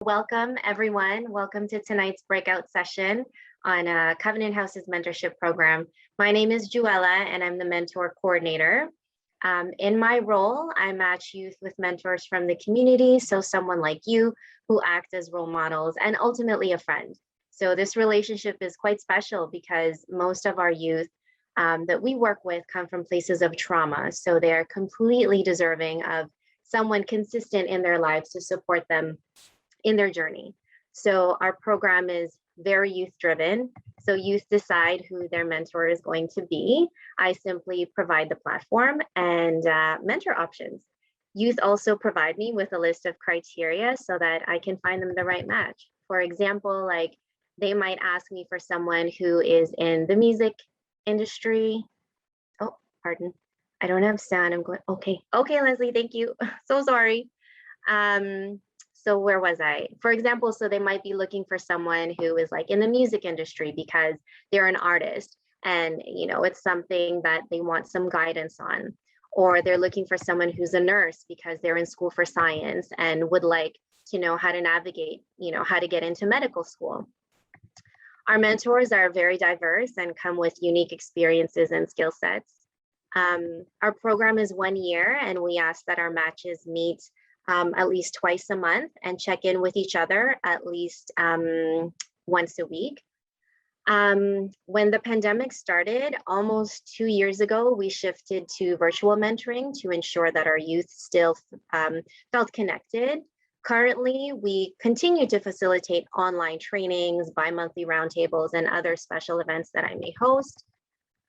Welcome, everyone. Welcome to tonight's breakout session on Covenant House's mentorship program. My name is Jewella, and I'm the mentor coordinator. In my role, I match youth with mentors from the community, so someone like you who act as role models and ultimately a friend. So this relationship is quite special because most of our youth that we work with come from places of trauma, so they're completely deserving of someone consistent in their lives to support them in their journey. So our program is very youth driven. So youth decide who their mentor is going to be. I simply provide the platform and mentor options. Youth also provide me with a list of criteria so that I can find them the right match. For example, like they might ask me for someone who is in the music industry. Oh, pardon. I don't have sound. I'm going, okay, Leslie, thank you. So sorry. So where was I? For example, so they might be looking for someone who is like in the music industry because they're an artist and it's something that they want some guidance on. Or they're looking for someone who's a nurse because they're in school for science and would like to know how to navigate, how to get into medical school. Our mentors are very diverse and come with unique experiences and skill sets. Our program is 1 year and we ask that our matches meet at least twice a month and check in with each other at least once a week. When the pandemic started almost 2 years ago, we shifted to virtual mentoring to ensure that our youth still felt connected. Currently, we continue to facilitate online trainings, bi-monthly roundtables, and other special events that I may host.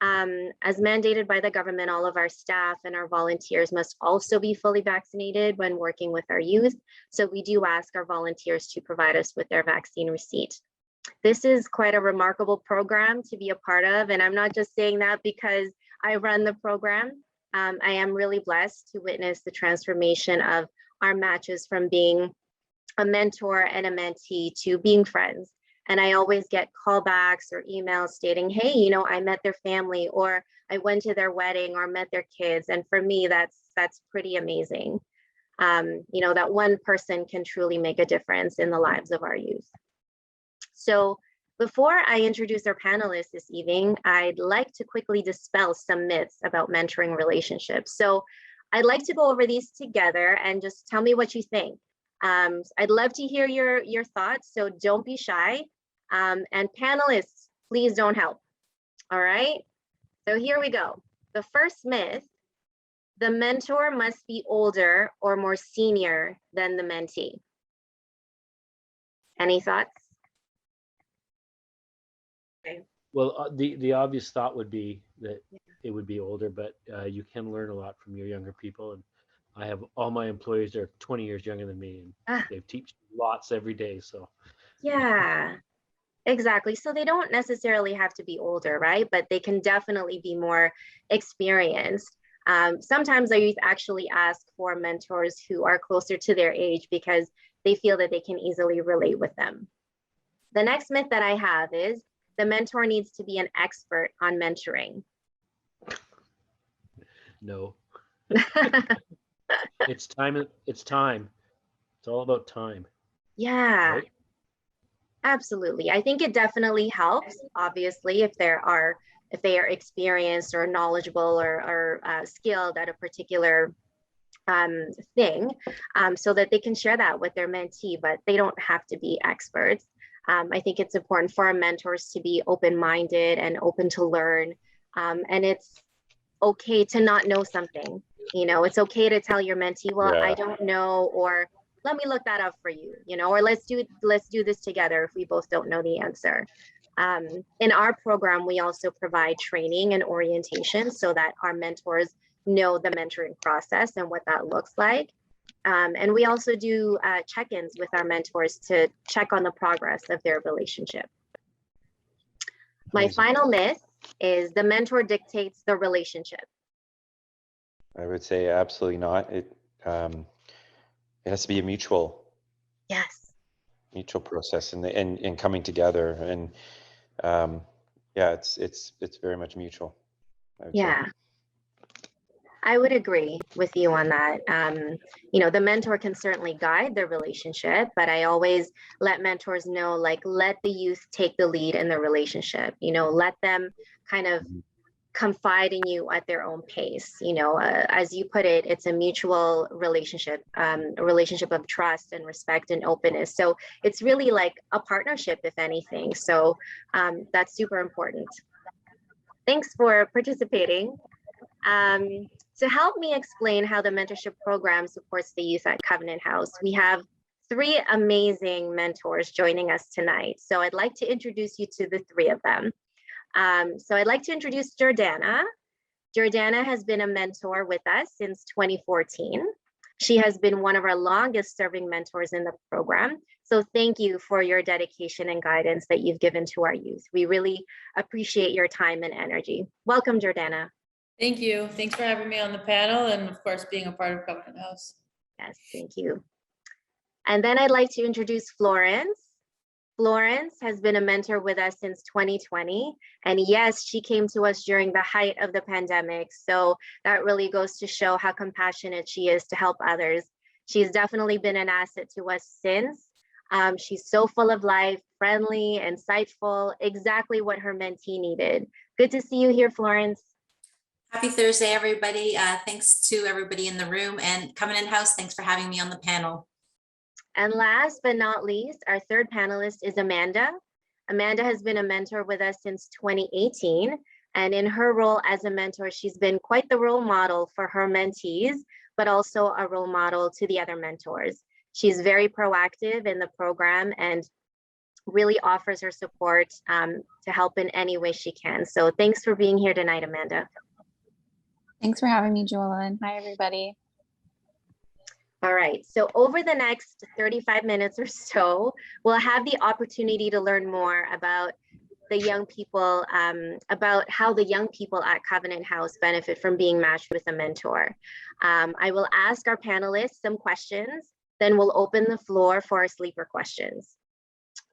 As mandated by the government, all of our staff and our volunteers must also be fully vaccinated when working with our youth. So we do ask our volunteers to provide us with their vaccine receipt. This is quite a remarkable program to be a part of. And I'm not just saying that because I run the program. I am really blessed to witness the transformation of our matches from being a mentor and a mentee to being friends. And I always get callbacks or emails stating, hey, I met their family or I went to their wedding or met their kids. And for me, that's pretty amazing. That one person can truly make a difference in the lives of our youth. So before I introduce our panelists this evening, I'd like to quickly dispel some myths about mentoring relationships. So I'd like to go over these together and just tell me what you think. I'd love to hear your thoughts, so don't be shy. And panelists, please don't help. All right, so here we go. The first myth, the mentor must be older or more senior than the mentee. Any thoughts? Okay. Well, the obvious thought would be that it would be older, but you can learn a lot from your younger people. And I have all my employees are 20 years younger than me, and they teach lots every day. So yeah, exactly. So they don't necessarily have to be older, right? But they can definitely be more experienced. Sometimes our youth actually ask for mentors who are closer to their age because they feel that they can easily relate with them. The next myth that I have is the mentor needs to be an expert on mentoring. No. It's time. It's time. It's all about time. Yeah, right? absolutely. I think it definitely helps, obviously, if they are experienced or knowledgeable or skilled at a particular thing, so that they can share that with their mentee, but they don't have to be experts. I think it's important for our mentors to be open-minded and open to learn. And it's okay to not know something. It's okay to tell your mentee, well, I don't know, or let me look that up for you, or let's do this together if we both don't know the answer. In our program, we also provide training and orientation so that our mentors know the mentoring process and what that looks like. And we also do check-ins with our mentors to check on the progress of their relationship. My final myth is the mentor dictates the relationship. I would say absolutely not. It has to be a mutual process and coming together, and it's very much mutual. Yeah. I would agree with you on that. You know, the mentor can certainly guide the relationship, but I always let mentors know, like, let the youth take the lead in the relationship. You know, let them kind of confide in you at their own pace. You know, as you put it, it's a mutual relationship, a relationship of trust and respect and openness. So it's really like a partnership, if anything. So that's super important. Thanks for participating. To help me explain how the mentorship program supports the youth at Covenant House, we have three amazing mentors joining us tonight. So I'd like to introduce you to the three of them. So I'd like to introduce Jordana. Jordana has been a mentor with us since 2014. She has been one of our longest serving mentors in the program. So thank you for your dedication and guidance that you've given to our youth. We really appreciate your time and energy. Welcome, Jordana. Thank you. Thanks for having me on the panel and of course being a part of Covenant House. Yes, thank you. And then I'd like to introduce Florence. Florence has been a mentor with us since 2020. And yes, she came to us during the height of the pandemic. So that really goes to show how compassionate she is to help others. She's definitely been an asset to us since. She's so full of life, friendly, insightful, exactly what her mentee needed. Good to see you here, Florence. Happy Thursday, everybody. Thanks to everybody in the room, and Covenant House, thanks for having me on the panel. And last but not least, our third panelist is Amanda. Amanda has been a mentor with us since 2018. And in her role as a mentor, she's been quite the role model for her mentees, but also a role model to the other mentors. She's very proactive in the program and really offers her support to help in any way she can. So thanks for being here tonight, Amanda. Thanks for having me, Jewella, and hi, everybody. All right, so over the next 35 minutes or so, we'll have the opportunity to learn more about the young people, about how the young people at Covenant House benefit from being matched with a mentor. I will ask our panelists some questions, then we'll open the floor for our sleeper questions.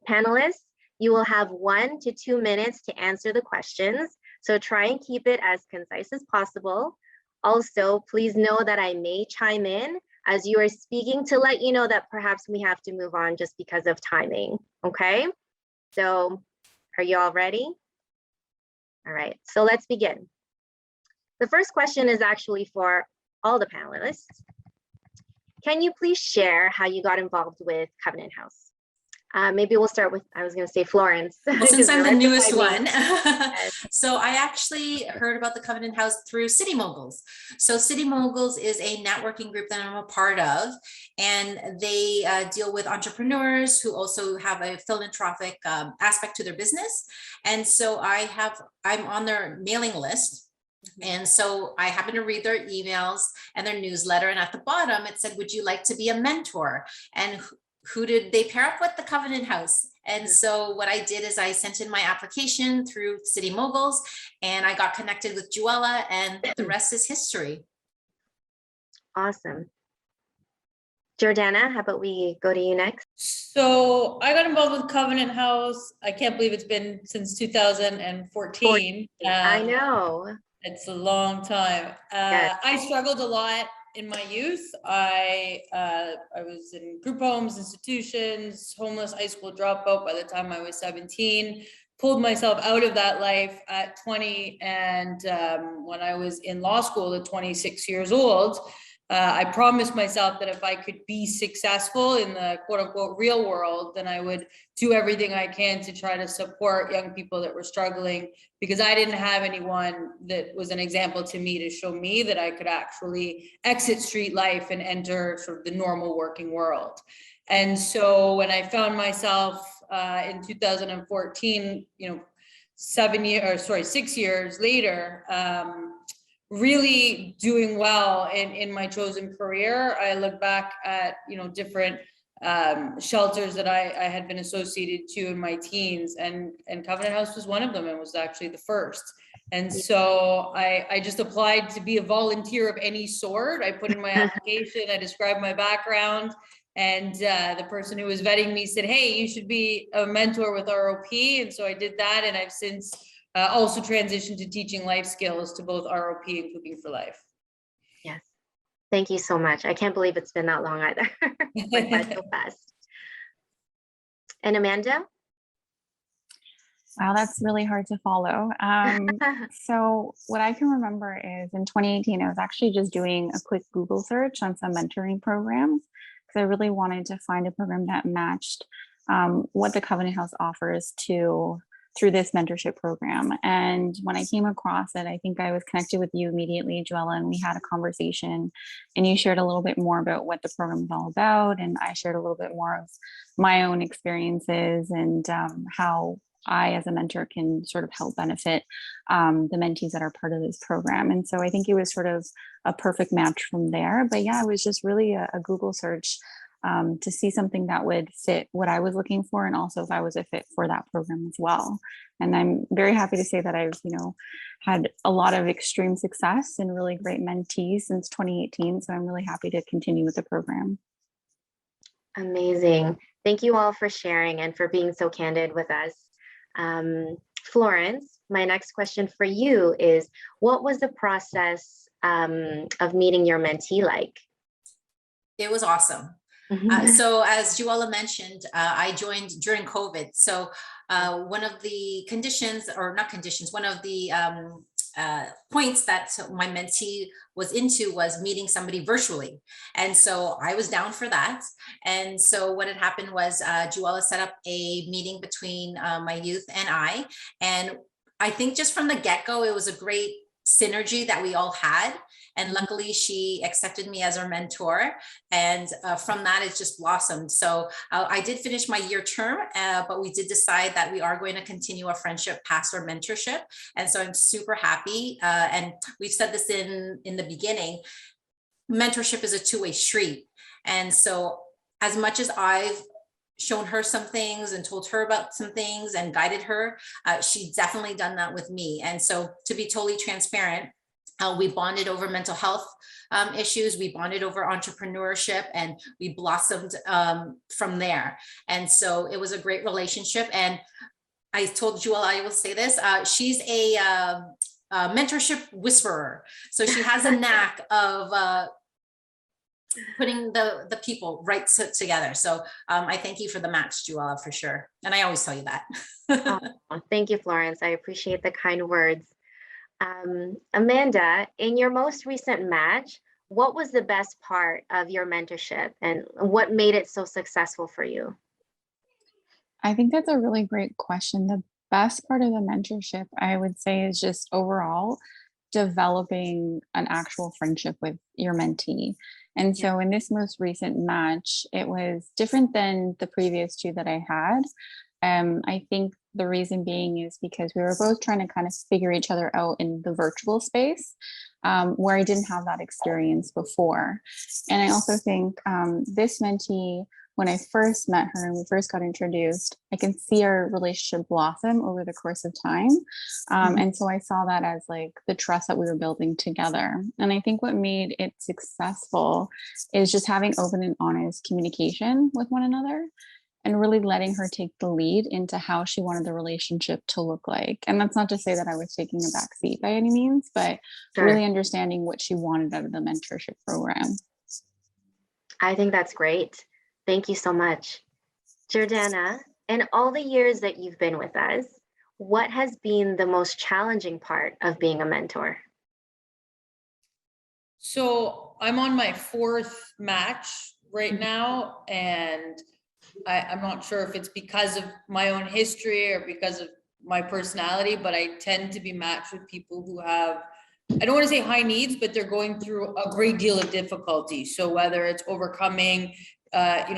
Panelists, you will have 1 to 2 minutes to answer the questions. So try and keep it as concise as possible. Also, please know that I may chime in as you are speaking to let you know that perhaps we have to move on just because of timing, okay? So are you all ready? All right, so let's begin. The first question is actually for all the panelists. Can you please share how you got involved with Covenant House? Maybe we'll start with, I was going to say Florence. Well, since I'm the newest one, so I actually heard about the Covenant House through City Moguls. So City Moguls is a networking group that I'm a part of, and they deal with entrepreneurs who also have a philanthropic aspect to their business. And so I'm on their mailing list. And so I happened to read their emails and their newsletter, and at the bottom it said, would you like to be a mentor? And who did they pair up with? The Covenant House. And so what I did is I sent in my application through City Moguls, and I got connected with Jewella, and the rest is history. Awesome. Jordana, how about we go to you next? So I got involved with Covenant House. I can't believe it's been since 2014. I know. It's a long time. Yes. I struggled a lot in my youth. I was in group homes, institutions, homeless, high school dropout by the time I was 17, pulled myself out of that life at 20. And when I was in law school at 26 years old, I promised myself that if I could be successful in the quote unquote real world, then I would do everything I can to try to support young people that were struggling, because I didn't have anyone that was an example to me to show me that I could actually exit street life and enter sort of the normal working world. And so when I found myself in 2014, 6 years later, really doing well in my chosen career, I look back at, different shelters that I had been associated to in my teens, and Covenant House was one of them, and was actually the first. And so I just applied to be a volunteer of any sort. I put in my application, I described my background, and the person who was vetting me said, hey, you should be a mentor with ROP. And so I did that, and I've since also transitioned to teaching life skills to both ROP and Cooking for Life. Thank you so much. I can't believe it's been that long either. It went by so fast. And Amanda? Wow, that's really hard to follow. So what I can remember is in 2018, I was actually just doing a quick Google search on some mentoring programs because I really wanted to find a program that matched what the Covenant House offers through this mentorship program. And when I came across it, I think I was connected with you immediately, Jewella, and we had a conversation and you shared a little bit more about what the program is all about. And I shared a little bit more of my own experiences and how I, as a mentor, can sort of help benefit the mentees that are part of this program. And so I think it was sort of a perfect match from there. But yeah, it was just really a Google search to see something that would fit what I was looking for, and also if I was a fit for that program as well. And I'm very happy to say that I've, had a lot of extreme success and really great mentees since 2018. So I'm really happy to continue with the program. Amazing. Thank you all for sharing and for being so candid with us. Florence, my next question for you is, what was the process of meeting your mentee like? It was awesome. So as Jewella mentioned, I joined during COVID. So one of the conditions, or not conditions, one of the points that my mentee was into was meeting somebody virtually. And so I was down for that. And so what had happened was Jewella set up a meeting between my youth and I. And I think just from the get-go, it was a great synergy that we all had. And luckily she accepted me as her mentor. And from that, it's just blossomed. So I did finish my year term, but we did decide that we are going to continue our friendship past our mentorship. And so I'm super happy. And we've said this in the beginning, mentorship is a two-way street. And so as much as I've shown her some things and told her about some things and guided her, she definitely done that with me. And so to be totally transparent, we bonded over mental health issues. We bonded over entrepreneurship, and we blossomed from there. And so it was a great relationship. And I told Jewella, I will say this, she's a mentorship whisperer. So she has a knack of putting the people right together. So I thank you for the match, Jewella, for sure. And I always tell you that. Oh, thank you, Florence. I appreciate the kind words. Amanda, in your most recent match, what was the best part of your mentorship and what made it so successful for you? I think that's a really great question. The best part of the mentorship, I would say, is just overall developing an actual friendship with your mentee. And so in this most recent match, it was different than the previous two that I had. I think the reason being is because we were both trying to kind of figure each other out in the virtual space, where I didn't have that experience before. And I also think this mentee, when I first met her and we first got introduced, I can see our relationship blossom over the course of time. And so I saw that as like the trust that we were building together. And I think what made it successful is just having open and honest communication with one another, and really letting her take the lead into how she wanted the relationship to look like. And that's not to say that I was taking a back seat by any means, but really understanding what she wanted out of the mentorship program. I think that's great. Thank you so much. Jordana, in all the years that you've been with us, what has been the most challenging part of being a mentor? So I'm on my 4th match right now, and I'm not sure if it's because of my own history or because of my personality, but I tend to be matched with people who have, I don't want to say high needs, but they're going through a great deal of difficulty. So whether it's overcoming,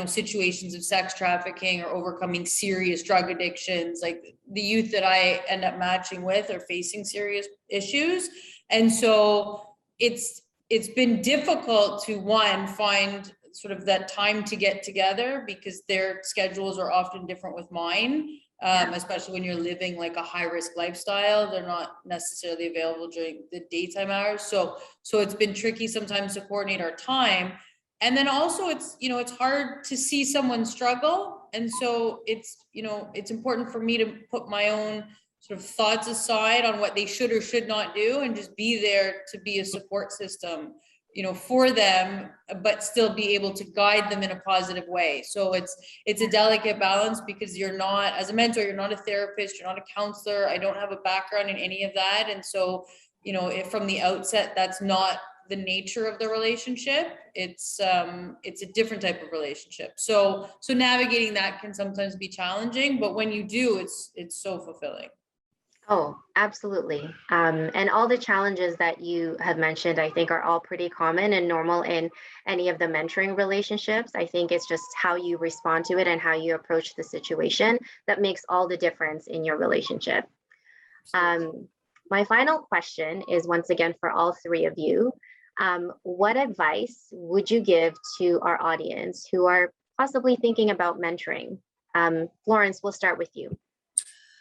situations of sex trafficking or overcoming serious drug addictions, like the youth that I end up matching with are facing serious issues. And so it's been difficult to, one, find sort of that time to get together because their schedules are often different with mine, especially when you're living like a high risk lifestyle. They're not necessarily available during the daytime hours. So it's been tricky sometimes to coordinate our time. And then also it's hard to see someone struggle. And so it's important for me to put my own sort of thoughts aside on what they should or should not do and just be there to be a support system. for them, but still be able to guide them in a positive way. So it's a delicate balance, because you're not, as a mentor, you're not a therapist, you're not a counselor. I don't have a background in any of that. And so, if from the outset, that's not the nature of the relationship, it's a different type of relationship. So navigating that can sometimes be challenging, but when you do, it's so fulfilling. Oh, absolutely. And all the challenges that you have mentioned, I think, are all pretty common and normal in any of the mentoring relationships. I think it's just how you respond to it and how you approach the situation that makes all the difference in your relationship. My final question is, once again, for all three of you. What advice would you give to our audience who are possibly thinking about mentoring? Florence, we'll start with you.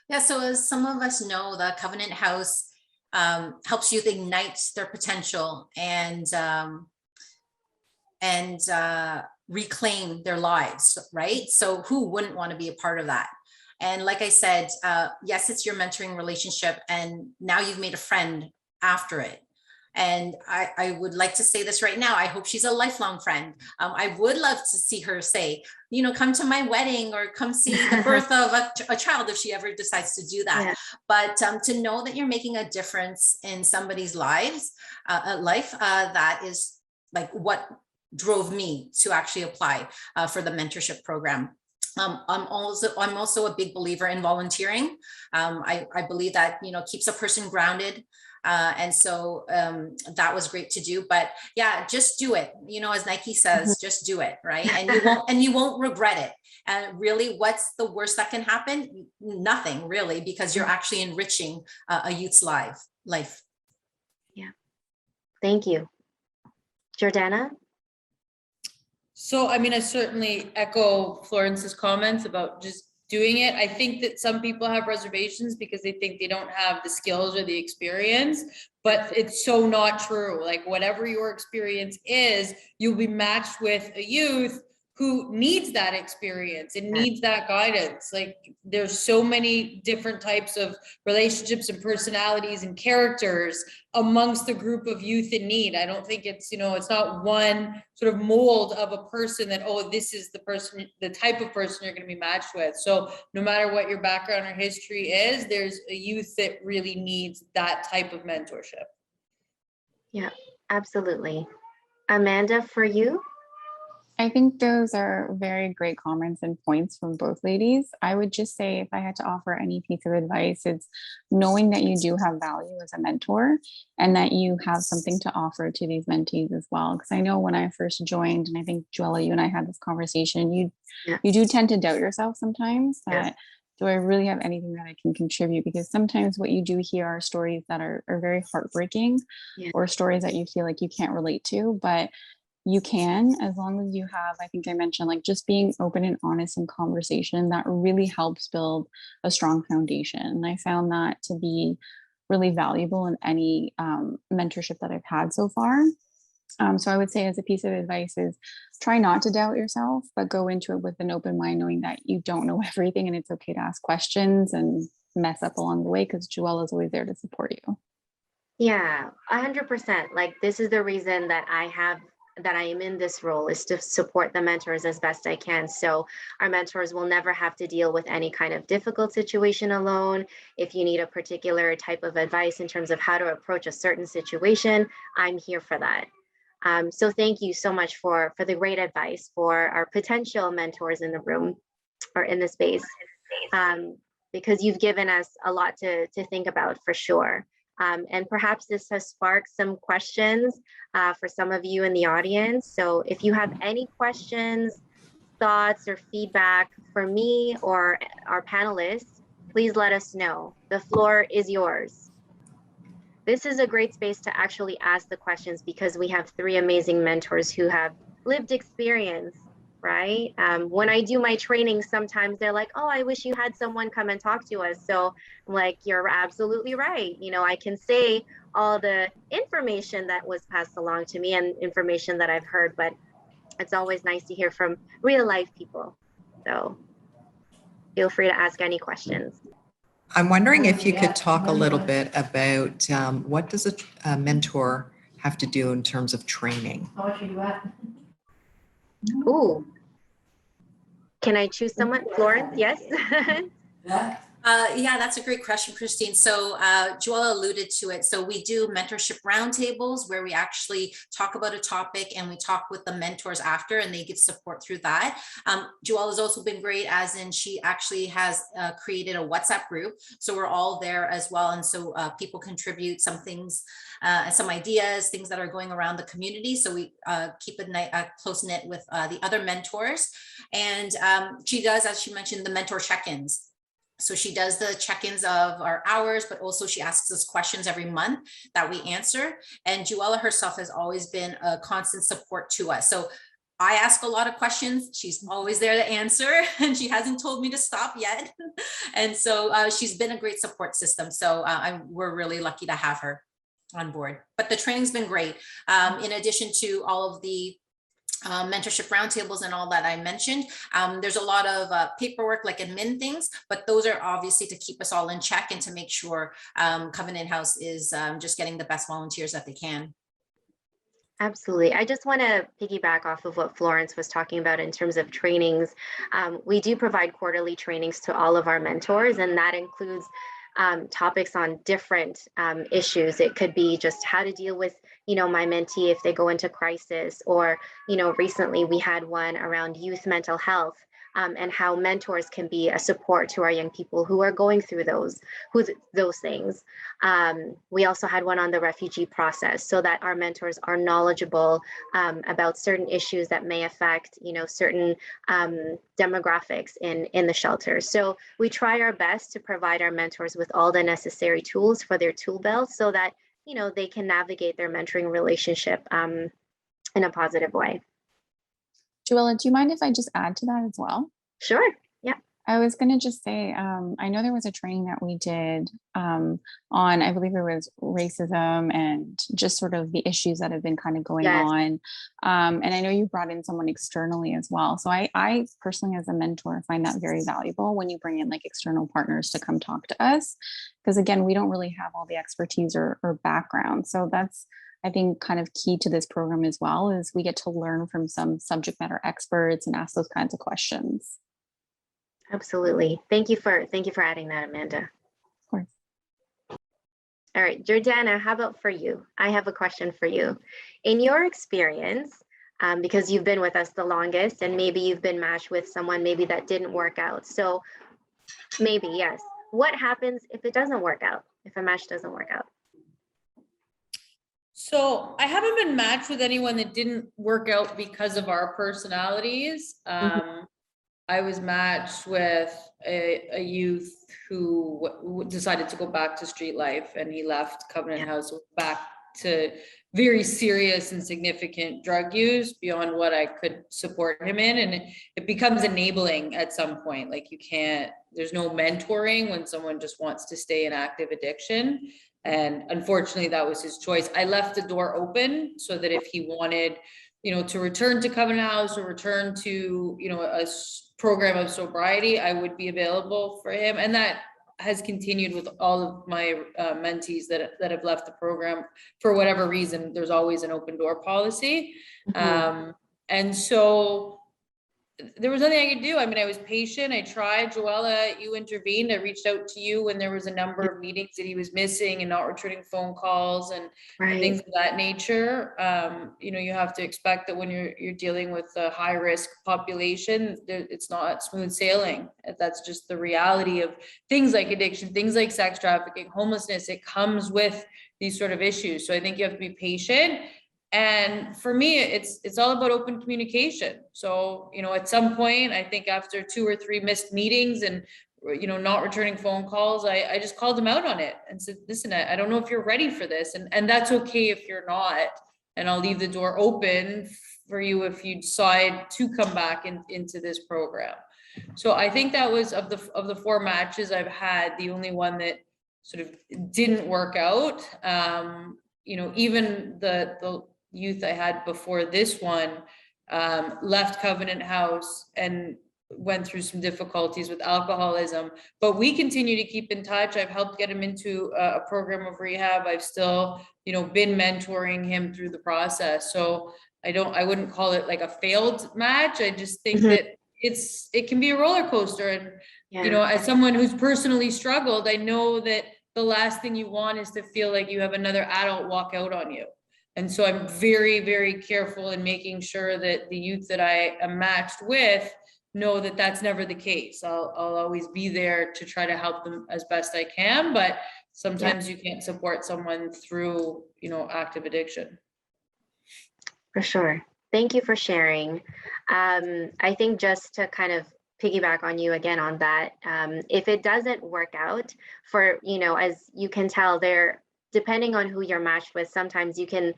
Yeah, so as some of us know, the Covenant House helps youth ignite their potential and reclaim their lives, right? So who wouldn't want to be a part of that? And like I said, yes, it's your mentoring relationship, and now you've made a friend after it. And I would like to say this right now. I hope she's a lifelong friend. I would love to see her say, come to my wedding, or come see the birth of a child, if she ever decides to do that. Yeah. But to know that you're making a difference in somebody's life, that is like what drove me to actually apply for the mentorship program. I'm also a big believer in volunteering. I believe that, keeps a person grounded. And so that was great to do, but yeah, just do it. As Nike says, just do it, right? And you won't regret it. And really, what's the worst that can happen? Nothing, really, because you're actually enriching a youth's life. Yeah. Thank you. Jordana? So, I certainly echo Florence's comments about just doing it. I think that some people have reservations because they think they don't have the skills or the experience, but it's so not true. Like, whatever your experience is, you'll be matched with a youth who needs that experience and needs that guidance. Like, there's so many different types of relationships and personalities and characters amongst the group of youth in need. I don't think it's, it's not one sort of mold of a person that, oh, this is the person, the type of person you're going to be matched with. So no matter what your background or history is, there's a youth that really needs that type of mentorship. Yeah, absolutely. Amanda, for you? I think those are very great comments and points from both ladies. I would just say, if I had to offer any piece of advice, it's knowing that you do have value as a mentor and that you have something to offer to these mentees as well. Because I know when I first joined, and I think Jewella, you and I had this conversation, you do tend to doubt yourself sometimes that, do I really have anything that I can contribute? Because sometimes what you do hear are stories that are very heartbreaking, or stories that you feel like you can't relate to, but you can, as long as you have, I think I mentioned, like, just being open and honest in conversation, that really helps build a strong foundation. And I found that to be really valuable in any mentorship that I've had so far. So I would say, as a piece of advice, is try not to doubt yourself, but go into it with an open mind, knowing that you don't know everything and it's okay to ask questions and mess up along the way, because Jewella is always there to support you. Yeah, 100%. Like, this is the reason that I am in this role, is to support the mentors as best I can. So our mentors will never have to deal with any kind of difficult situation alone. If you need a particular type of advice in terms of how to approach a certain situation, I'm here for that. So thank you so much for the great advice for our potential mentors in the room or in the space, because you've given us a lot to think about, for sure. And perhaps this has sparked some questions for some of you in the audience. So if you have any questions, thoughts, or feedback for me or our panelists, please let us know. The floor is yours. This is a great space to actually ask the questions, because we have three amazing mentors who have lived experience, right? When I do my training, sometimes they're like, oh, I wish you had someone come and talk to us. So I'm like, you're absolutely right. I can say all the information that was passed along to me and information that I've heard, but it's always nice to hear from real life people. So feel free to ask any questions. I'm wondering if you could talk a little bit about what does a mentor have to do in terms of training? Ooh. Can I choose someone? Florence, yes? Yeah, that's a great question, Christine. So Jewella alluded to it. So we do mentorship roundtables where we actually talk about a topic and we talk with the mentors after, and they get support through that. Jewella has also been great, as in she actually has created a WhatsApp group. So we're all there as well. And so people contribute some things, some ideas, things that are going around the community. So we keep a close knit with the other mentors. And she does, as she mentioned, the mentor check-ins. So she does the check-ins of our hours, but also she asks us questions every month that we answer. And Jewella herself has always been a constant support to us. So I ask a lot of questions. She's always there to answer, and she hasn't told me to stop yet. And so she's been a great support system. So we're really lucky to have her on board. But the training's been great. In addition to all of the mentorship roundtables and all that I mentioned. There's a lot of paperwork, like admin things, but those are obviously to keep us all in check and to make sure Covenant House is just getting the best volunteers that they can. Absolutely. I just want to piggyback off of what Florence was talking about in terms of trainings. We do provide quarterly trainings to all of our mentors, and that includes topics on different issues. It could be just how to deal with, my mentee if they go into crisis, or, recently we had one around youth mental health, and how mentors can be a support to our young people who are going through those things. We also had one on the refugee process, so that our mentors are knowledgeable about certain issues that may affect, certain demographics in the shelters. So we try our best to provide our mentors with all the necessary tools for their tool belt, so that they can navigate their mentoring relationship in a positive way. Jewella, do you mind if I just add to that as well? Sure. Yeah. I was going to just say, I know there was a training that we did on, I believe it was racism and just sort of the issues that have been kind of going on. And I know you brought in someone externally as well. So I personally, as a mentor, find that very valuable when you bring in like external partners to come talk to us. Because again, we don't really have all the expertise or background. So that's, I think, kind of key to this program as well, is we get to learn from some subject matter experts and ask those kinds of questions. Absolutely. Thank you for adding that, Amanda. Of course. All right, Jordana, how about for you? I have a question for you. In your experience, because you've been with us the longest, and maybe you've been matched with someone maybe that didn't work out. So maybe, yes. What happens if it doesn't work out, if a match doesn't work out? So I haven't been matched with anyone that didn't work out because of our personalities. I was matched with a youth who decided to go back to street life, and he left Covenant House back to very serious and significant drug use beyond what I could support him in. And it becomes enabling at some point. Like there's no mentoring when someone just wants to stay in active addiction. And unfortunately, that was his choice. I left the door open so that if he wanted, to return to Covenant House or return to, a program of sobriety, I would be available for him. And that has continued with all of my mentees that have left the program for whatever reason. There's always an open door policy. And so there was nothing I could do. I mean, I was patient. I tried. Jewella, you intervened. I reached out to you when there was a number of meetings that he was missing and not returning phone calls and things of that nature. You have to expect that when you're dealing with a high risk population, it's not smooth sailing. That's just the reality of things like addiction, things like sex trafficking, homelessness. It comes with these sort of issues. So I think you have to be patient. And for me, it's all about open communication. So, at some point, I think after 2 or 3 missed meetings and, not returning phone calls, I just called him out on it and said, listen, I don't know if you're ready for this. And that's okay if you're not. And I'll leave the door open for you if you decide to come back into this program. So I think that was of the 4 matches I've had, the only one that sort of didn't work out. Even the youth I had before this one left Covenant House and went through some difficulties with alcoholism, but we continue to keep in touch. I've helped get him into a program of rehab. I've still, you know, been mentoring him through the process. So I wouldn't call it like a failed match. I just think that it can be a roller coaster. And, you know, as someone who's personally struggled, I know that the last thing you want is to feel like you have another adult walk out on you. And so I'm very, very careful in making sure that the youth that I am matched with know that that's never the case. I'll always be there to try to help them as best I can, but sometimes you can't support someone through, you know, active addiction. For sure. Thank you for sharing. I think just to kind of piggyback on you again on that, if it doesn't work out for, you know, as you can tell there, depending on who you're matched with, sometimes you can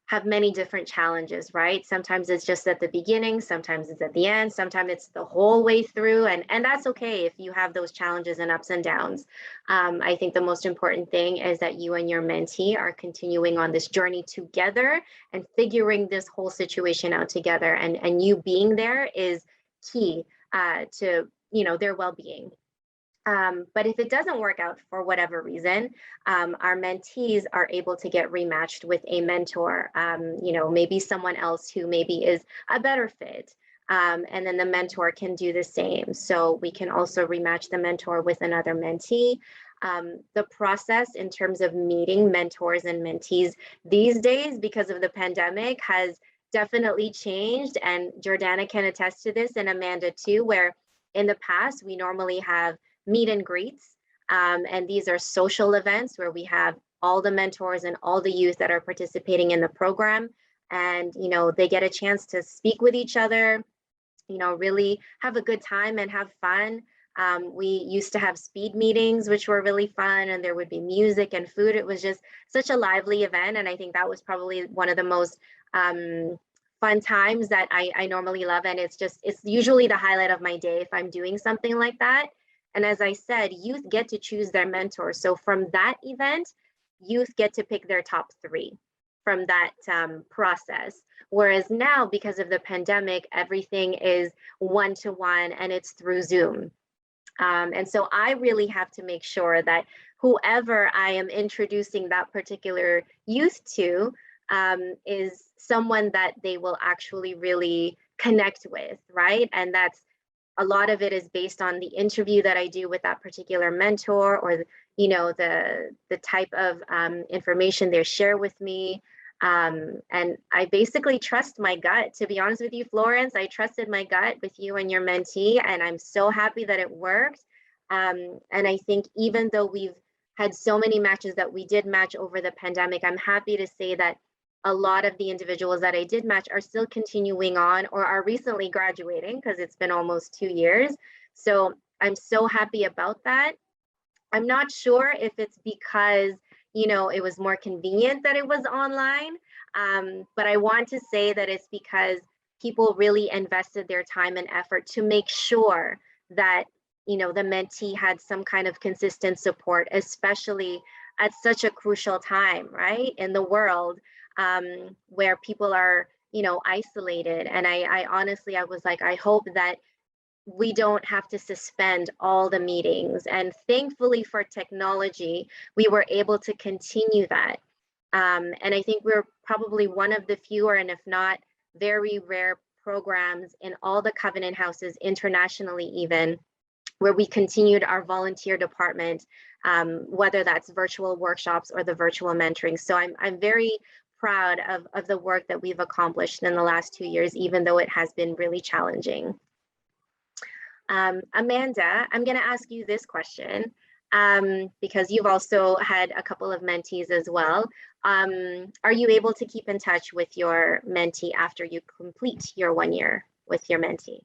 have many different challenges, right? Sometimes it's just at the beginning, sometimes it's at the end, sometimes it's the whole way through, and that's okay if you have those challenges and ups and downs. I think the most important thing is that you and your mentee are continuing on this journey together and figuring this whole situation out together, and you being there is key to, you know, their well-being. But if it doesn't work out for whatever reason, our mentees are able to get rematched with a mentor, you know, maybe someone else who maybe is a better fit. And then the mentor can do the same. So we can also rematch the mentor with another mentee. The process in terms of meeting mentors and mentees these days, because of the pandemic, has definitely changed. And Jordana can attest to this, and Amanda too, where in the past we normally have meet and greets. And these are social events where we have all the mentors and all the youth that are participating in the program. And, you know, they get a chance to speak with each other, you know, really have a good time and have fun. We used to have speed meetings, which were really fun, and there would be music and food. It was just such a lively event. And I think that was probably one of the most fun times that I normally love. And it's usually the highlight of my day if I'm doing something like that. And as I said, youth get to choose their mentor. So from that event, youth get to pick their top 3 from that process. Whereas now, because of the pandemic, everything is one-to-one and it's through Zoom. And so I really have to make sure that whoever I am introducing that particular youth to is someone that they will actually really connect with, right? And that's a lot of it is based on the interview that I do with that particular mentor, or, you know, the type of information they share with me. And I basically trust my gut, to be honest with you, Florence. I trusted my gut with you and your mentee, and I'm so happy that it worked. And I think even though we've had so many matches that we did match over the pandemic, I'm happy to say that a lot of the individuals that I did match are still continuing on or are recently graduating, because it's been almost 2 years. So I'm so happy about that. I'm not sure if it's because, you know, it was more convenient that it was online, but I want to say that it's because people really invested their time and effort to make sure that, you know, the mentee had some kind of consistent support, especially at such a crucial time, right, in the world, where people are, you know, isolated. And I honestly, I was like, I hope that we don't have to suspend all the meetings. And thankfully for technology, we were able to continue that. And I think we're probably one of the fewer, and if not very rare, programs in all the Covenant houses internationally, even, where we continued our volunteer department, whether that's virtual workshops or the virtual mentoring. So I'm very proud of the work that we've accomplished in the last 2 years, even though it has been really challenging. Amanda, I'm going to ask you this question, because you've also had a couple of mentees as well. Are you able to keep in touch with your mentee after you complete your 1 year with your mentee?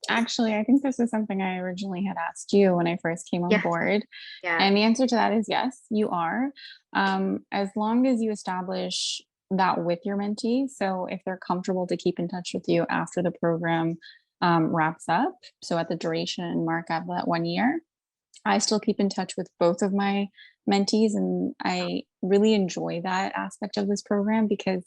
Actually, I think this is something I originally had asked you when I first came on board. Yeah. And the answer to that is yes, you are. As long as you establish that with your mentee. So if they're comfortable to keep in touch with you after the program wraps up, so at the duration mark of that 1 year, I still keep in touch with both of my mentees. And I really enjoy that aspect of this program because,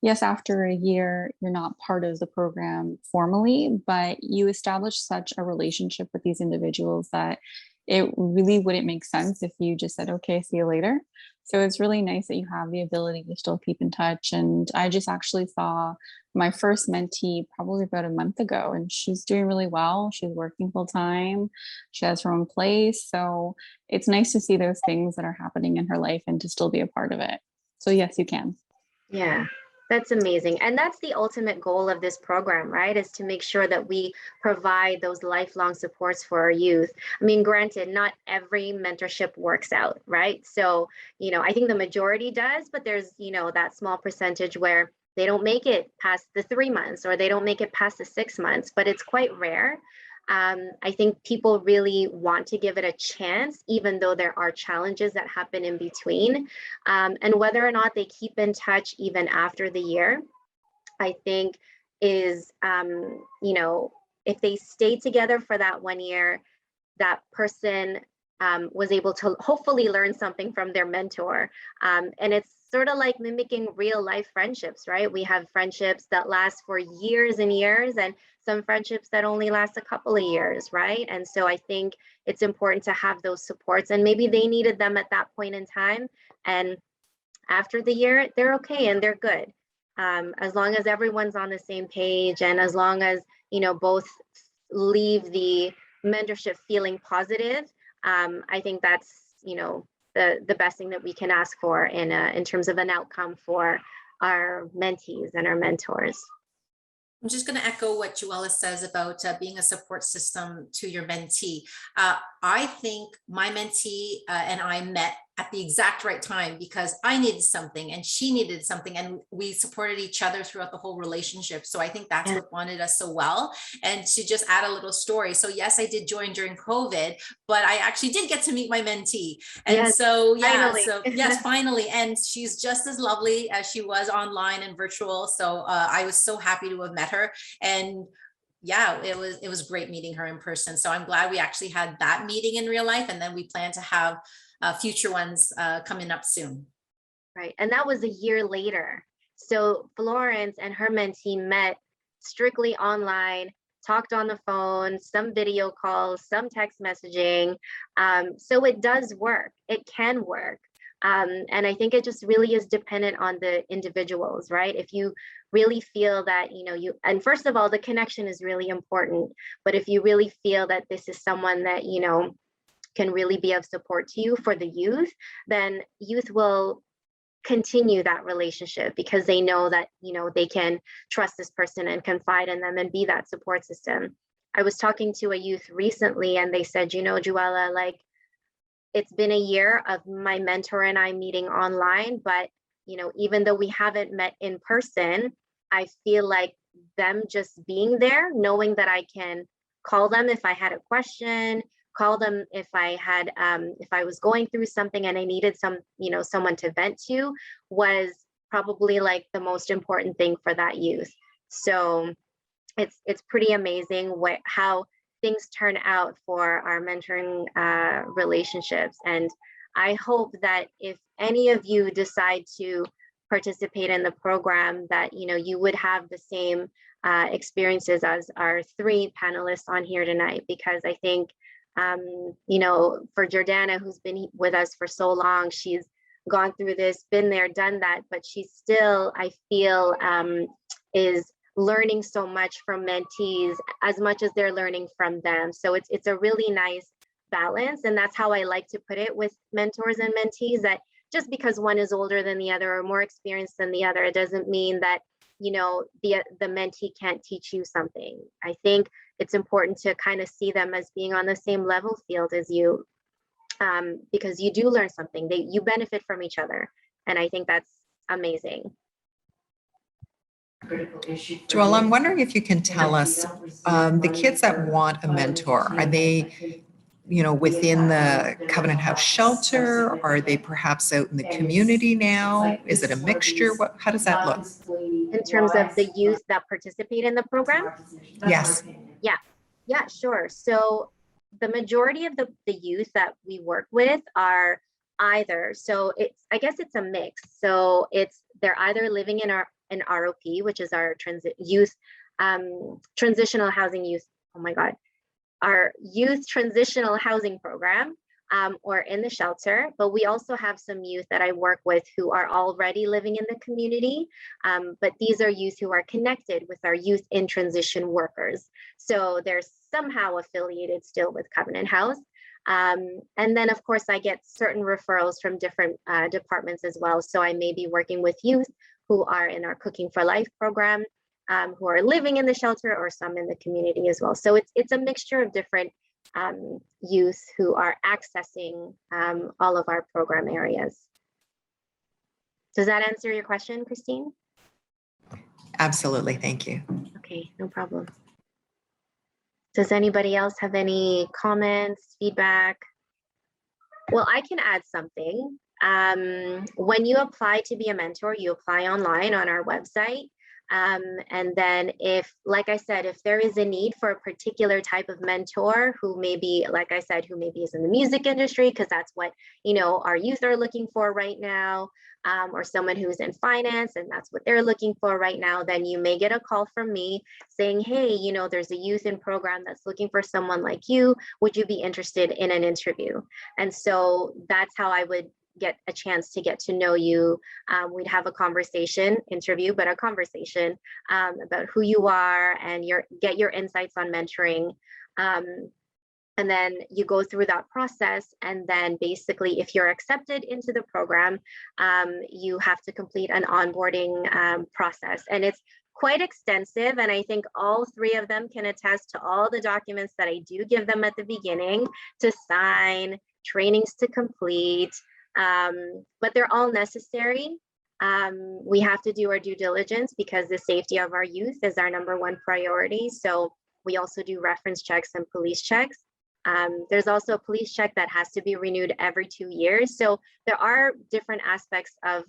yes, after a year, you're not part of the program formally, but you establish such a relationship with these individuals that it really wouldn't make sense if you just said, okay, see you later. So it's really nice that you have the ability to still keep in touch. And I just actually saw my first mentee probably about a month ago, and she's doing really well. She's working full time. She has her own place. So it's nice to see those things that are happening in her life and to still be a part of it. So yes, you can. Yeah, that's amazing. And that's the ultimate goal of this program, right? Is to make sure that we provide those lifelong supports for our youth. I mean, granted, not every mentorship works out, right? So, I think the majority does, but there's, that small percentage where they don't make it past the 3 months or they don't make it past the 6 months, but it's quite rare. I think people really want to give it a chance, even though there are challenges that happen in between. And whether or not they keep in touch even after the year, I think is, if they stay together for that 1 year, that person was able to hopefully learn something from their mentor. And it's sort of like mimicking real life friendships, right? We have friendships that last for years and years, and some friendships that only last a couple of years, right? And so I think it's important to have those supports, and maybe they needed them at that point in time. And after the year, they're okay and they're good. As long as everyone's on the same page, and as long as, both leave the mentorship feeling positive, I think that's, the best thing that we can ask for in terms of an outcome for our mentees and our mentors. I'm just going to echo what Jewella says about being a support system to your mentee. I think my mentee and I met at the exact right time because I needed something and she needed something, and we supported each other throughout the whole relationship. So I think that's what bonded us so well. And to just add a little story. So yes, I did join during COVID, but I actually did get to meet my mentee. And so, finally. so yes, finally. And she's just as lovely as she was online and virtual. So I was so happy to have met her. And yeah, it was great meeting her in person. So I'm glad we actually had that meeting in real life. And then we plan to have future ones coming up soon. Right. And that was a year later. So Florence and her mentee met strictly online, talked on the phone, some video calls, some text messaging. So it does work. It can work. And I think it just really is dependent on the individuals, right? If you really feel that, and first of all, the connection is really important. But if you really feel that this is someone that, can really be of support to you for the youth, then youth will continue that relationship because they know that, they can trust this person and confide in them and be that support system. I was talking to a youth recently and they said, Jewella, like, it's been a year of my mentor and I meeting online, but, even though we haven't met in person, I feel like them just being there, knowing that I can call them if I had a question, call them if I had, if I was going through something and I needed someone to vent to, was probably like the most important thing for that youth. So it's pretty amazing how things turn out for our mentoring relationships. And I hope that if any of you decide to participate in the program, that you would have the same experiences as our 3 panelists on here tonight, because I think for Jordana, who's been with us for so long, she's gone through this, been there, done that, but she still, I feel, is learning so much from mentees as much as they're learning from them. So it's a really nice balance. And that's how I like to put it with mentors and mentees, that just because one is older than the other or more experienced than the other, it doesn't mean that, the mentee can't teach you something. I think it's important to kind of see them as being on the same level field as you, because you do learn something. You benefit from each other. And I think that's amazing. Jewella, I'm wondering if you can tell us, the kids that want a mentor, are they, within the Covenant House shelter? Are they perhaps out in the community now? Is it a mixture? How does that look? In terms of the youth that participate in the program? Yes. Yeah, sure. So the majority of the youth that we work with are either, so I guess it's a mix. So they're either living in an ROP, which is our transitional housing youth. Oh my God, our youth transitional housing program, or in the shelter. But we also have some youth that I work with who are already living in the community. But these are youth who are connected with our youth in transition workers. So they're somehow affiliated still with Covenant House. And then of course I get certain referrals from different departments as well. So I may be working with youth who are in our Cooking for Life program, who are living in the shelter, or some in the community as well. So it's a mixture of different youth who are accessing all of our program areas. Does that answer your question, Christine? Absolutely, thank you. Okay, no problem. Does anybody else have any comments, feedback? Well, I can add something. When you apply to be a mentor, you apply online on our website. And then if, like I said, if there is a need for a particular type of mentor who maybe, like I said, who maybe is in the music industry, because that's what, our youth are looking for right now, or someone who's in finance and that's what they're looking for right now, then you may get a call from me saying, hey, there's a youth in program that's looking for someone like you. Would you be interested in an interview? And so that's how I would get a chance to get to know you. We'd have a conversation, interview, but a conversation about who you are and get your insights on mentoring. And then you go through that process. And then basically, if you're accepted into the program, you have to complete an onboarding process. And it's quite extensive. And I think all three of them can attest to all the documents that I do give them at the beginning to sign, trainings to complete. But they're all necessary. We have to do our due diligence because the safety of our youth is our #1 priority. So we also do reference checks and police checks. There's also a police check that has to be renewed every 2 years. So there are different aspects of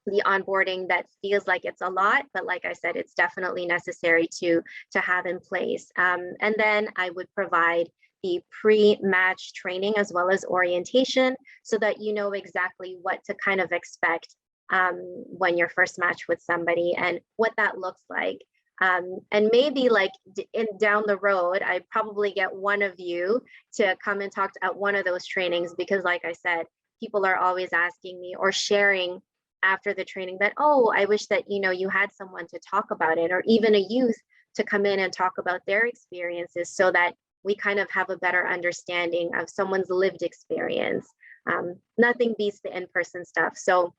the onboarding that feels like it's a lot, but like I said, it's definitely necessary to have in place. And then I would provide the pre-match training as well as orientation so that you know exactly what to kind of expect when you're first matched with somebody and what that looks like. And maybe like down the road, I probably get one of you to come and talk at one of those trainings, because like I said, people are always asking me or sharing after the training that, oh, I wish that, you had someone to talk about it, or even a youth to come in and talk about their experiences so that we kind of have a better understanding of someone's lived experience. Nothing beats the in-person stuff. So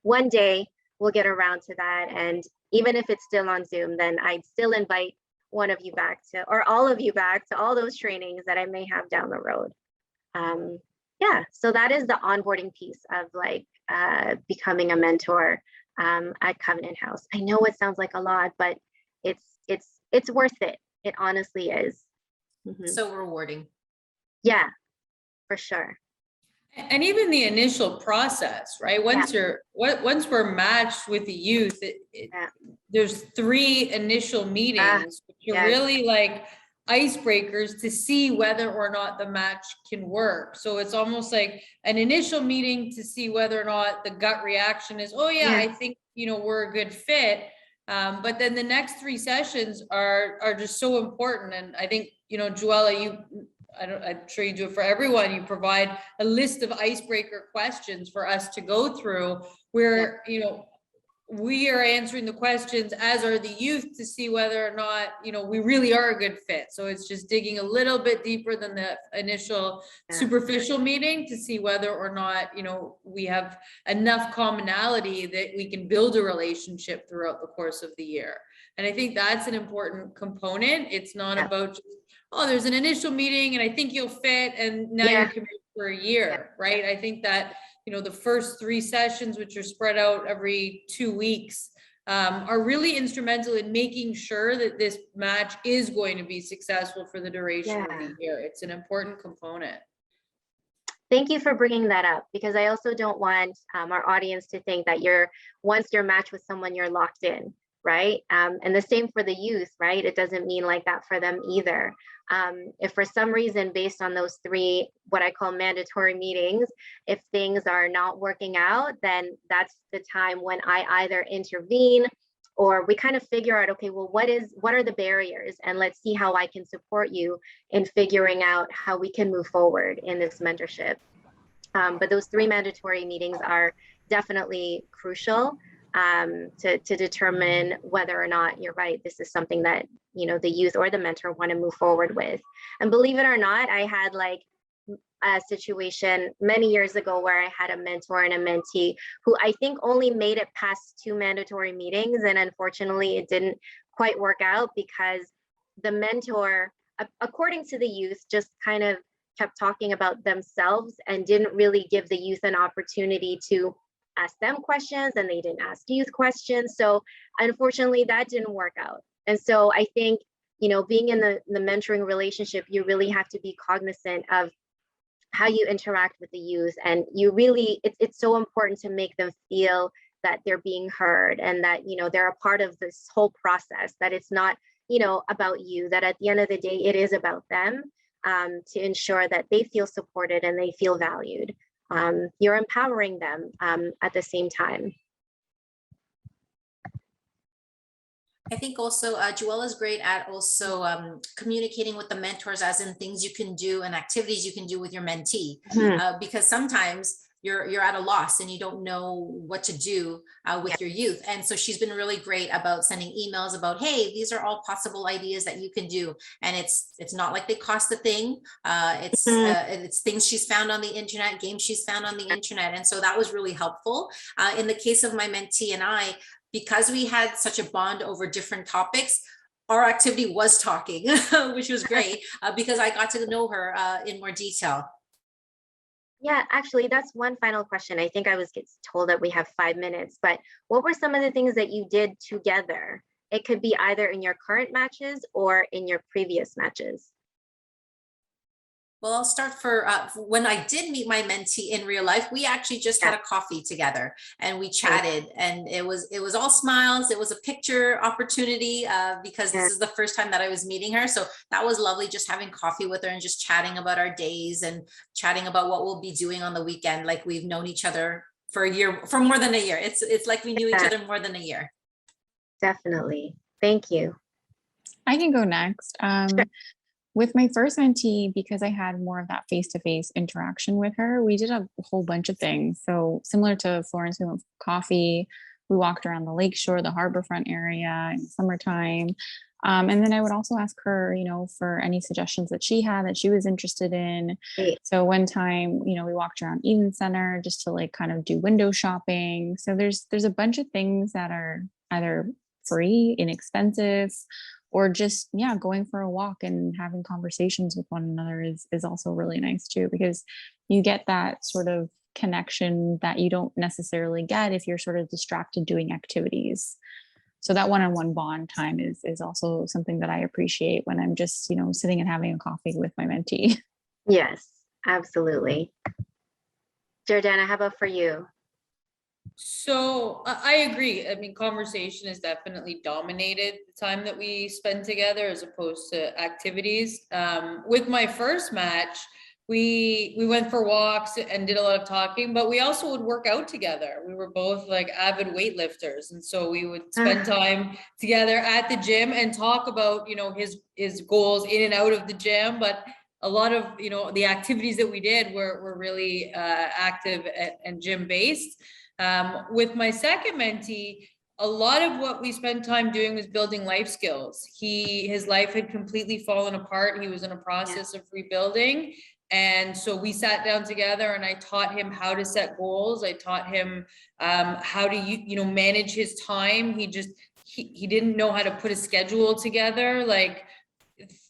one day we'll get around to that. And even if it's still on Zoom, then I'd still invite one of you back to, or all of you back to all those trainings that I may have down the road. Yeah, so that is the onboarding piece of like becoming a mentor at Covenant House. I know it sounds like a lot, but it's worth it. It honestly is. Mm-hmm. So rewarding. Yeah, for sure. And even the initial process, right? Once we're matched with the youth, there's 3 initial meetings, which are really like icebreakers to see whether or not the match can work. So it's almost like an initial meeting to see whether or not the gut reaction is, oh yeah, I think, we're a good fit. But then the next 3 sessions are just so important. And I think, Jewella, I'm sure you do it for everyone. You provide a list of icebreaker questions for us to go through where, we are answering the questions, as are the youth, to see whether or not, we really are a good fit. So it's just digging a little bit deeper than the initial superficial meeting to see whether or not, we have enough commonality that we can build a relationship throughout the course of the year. And I think that's an important component. It's not about just, oh, there's an initial meeting and I think you'll fit and now you're committed for a year, right? I think that, the first 3 sessions, which are spread out every 2 weeks, are really instrumental in making sure that this match is going to be successful for the duration of the year. It's an important component. Thank you for bringing that up, because I also don't want our audience to think that once you're matched with someone, you're locked in. right? And the same for the youth, right? It doesn't mean like that for them either. If for some reason, based on those 3, what I call mandatory meetings, if things are not working out, then that's the time when I either intervene or we kind of figure out, okay, well, what are the barriers? And let's see how I can support you in figuring out how we can move forward in this mentorship. But those 3 mandatory meetings are definitely crucial to determine whether or not, you're right, this is something that, the youth or the mentor want to move forward with. And believe it or not, I had like a situation many years ago where I had a mentor and a mentee who I think only made it past 2 mandatory meetings. And unfortunately, it didn't quite work out because the mentor, according to the youth, just kind of kept talking about themselves and didn't really give the youth an opportunity to ask them questions, and they didn't ask youth questions. So unfortunately, that didn't work out. And so I think, being in the mentoring relationship, you really have to be cognizant of how you interact with the youth. And you really, it's so important to make them feel that they're being heard and that, they're a part of this whole process, that it's not, about you, that at the end of the day, it is about them, to ensure that they feel supported and they feel valued. You're empowering them at the same time. I think also Jewella is great at also communicating with the mentors, as in things you can do and activities you can do with your mentee, because sometimes you're at a loss and you don't know what to do with your youth. And so she's been really great about sending emails about, hey, these are all possible ideas that you can do. And it's not like they cost a thing. It's things she's found on the internet, games she's found on the internet. And so that was really helpful. In the case of my mentee and I, because we had such a bond over different topics, our activity was talking, which was great because I got to know her in more detail. Yeah, actually, that's one final question. I think I was told that we have 5 minutes, but what were some of the things that you did together? It could be either in your current matches or in your previous matches. Well, I'll start for when I did meet my mentee in real life, we actually just had a coffee together and we chatted, and it was all smiles. It was a picture opportunity because this is the first time that I was meeting her. So that was lovely, just having coffee with her and just chatting about our days and chatting about what we'll be doing on the weekend. Like we've known each other for a year, for more than a year. It's like we knew each other more than a year. Definitely. Thank you. I can go next. Sure. With my first mentee, because I had more of that face-to-face interaction with her, we did a whole bunch of things. So similar to Florence, we went for coffee, we walked around the lakeshore, the harborfront area in the summertime. And then I would also ask her, for any suggestions that she had that she was interested in. Great. So one time, we walked around Eden Center just to like kind of do window shopping. So there's a bunch of things that are either free, inexpensive, or just, going for a walk and having conversations with one another is also really nice too, because you get that sort of connection that you don't necessarily get if you're sort of distracted doing activities. So that one-on-one bond time is also something that I appreciate when I'm just, sitting and having a coffee with my mentee. Yes, absolutely. Jordana, how about for you? So I agree. I mean, conversation has definitely dominated the time that we spend together as opposed to activities. With my first match, we went for walks and did a lot of talking, but we also would work out together. We were both like avid weightlifters. And so we would spend time together at the gym and talk about, his goals in and out of the gym. But a lot of, the activities that we did were really active and gym based. With my second mentee, a lot of what we spent time doing was building life skills. His life had completely fallen apart. He was in a process of rebuilding. And so we sat down together and I taught him how to set goals. I taught him how to, manage his time. He didn't know how to put a schedule together, like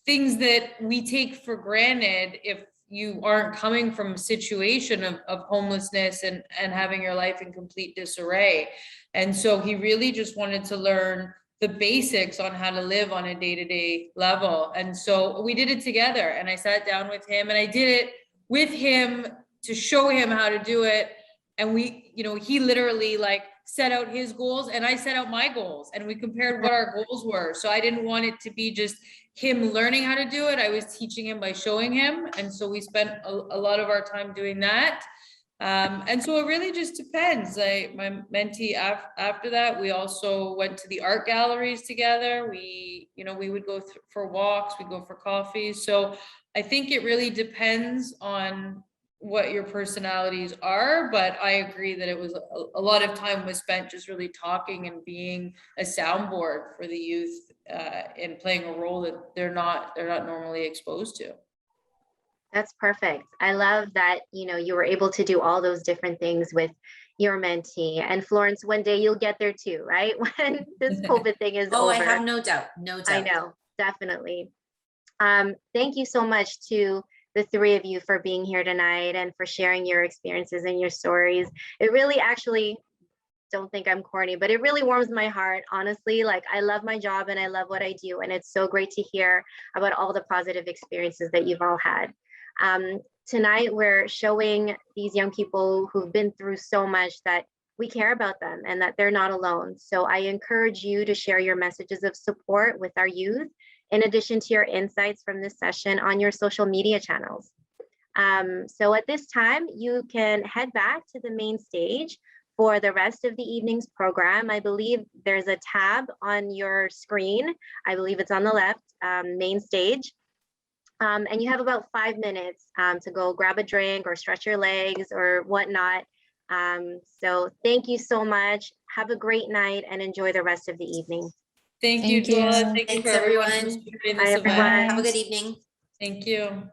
things that we take for granted if you aren't coming from a situation of homelessness and having your life in complete disarray. And so he really just wanted to learn the basics on how to live on a day-to-day level. And so we did it together, and I sat down with him and I did it with him to show him how to do it. And we, he literally like set out his goals and I set out my goals, and we compared what our goals were. So I didn't want it to be just him learning how to do it. I was teaching him by showing him. And so we spent a lot of our time doing that. And so it really just depends. My mentee after that, we also went to the art galleries together. We would go for walks, we'd go for coffee. So I think it really depends on what your personalities are, but I agree that it was a lot of time was spent just really talking and being a soundboard for the youth and playing a role that they're not normally exposed to. That's perfect. I love that, you were able to do all those different things with your mentee. And Florence, one day you'll get there too, right? When this COVID thing is over. I have no doubt. No doubt. I know, definitely. Thank you so much to the three of you for being here tonight and for sharing your experiences and your stories. It really actually, don't think I'm corny, but it really warms my heart, honestly. Like, I love my job and I love what I do. And it's so great to hear about all the positive experiences that you've all had. Tonight, we're showing these young people who've been through so much that we care about them and that they're not alone. So I encourage you to share your messages of support with our youth, in addition to your insights from this session on your social media channels. So at this time, you can head back to the main stage for the rest of the evening's program. I believe there's a tab on your screen. I believe it's on the left, main stage. And you have about 5 minutes to go grab a drink or stretch your legs or whatnot. So thank you so much. Have a great night and enjoy the rest of the evening. Thank you, Jewella. Thank you Thanks, for everyone. everyone. Bye, everyone. Have a good evening. Thank you.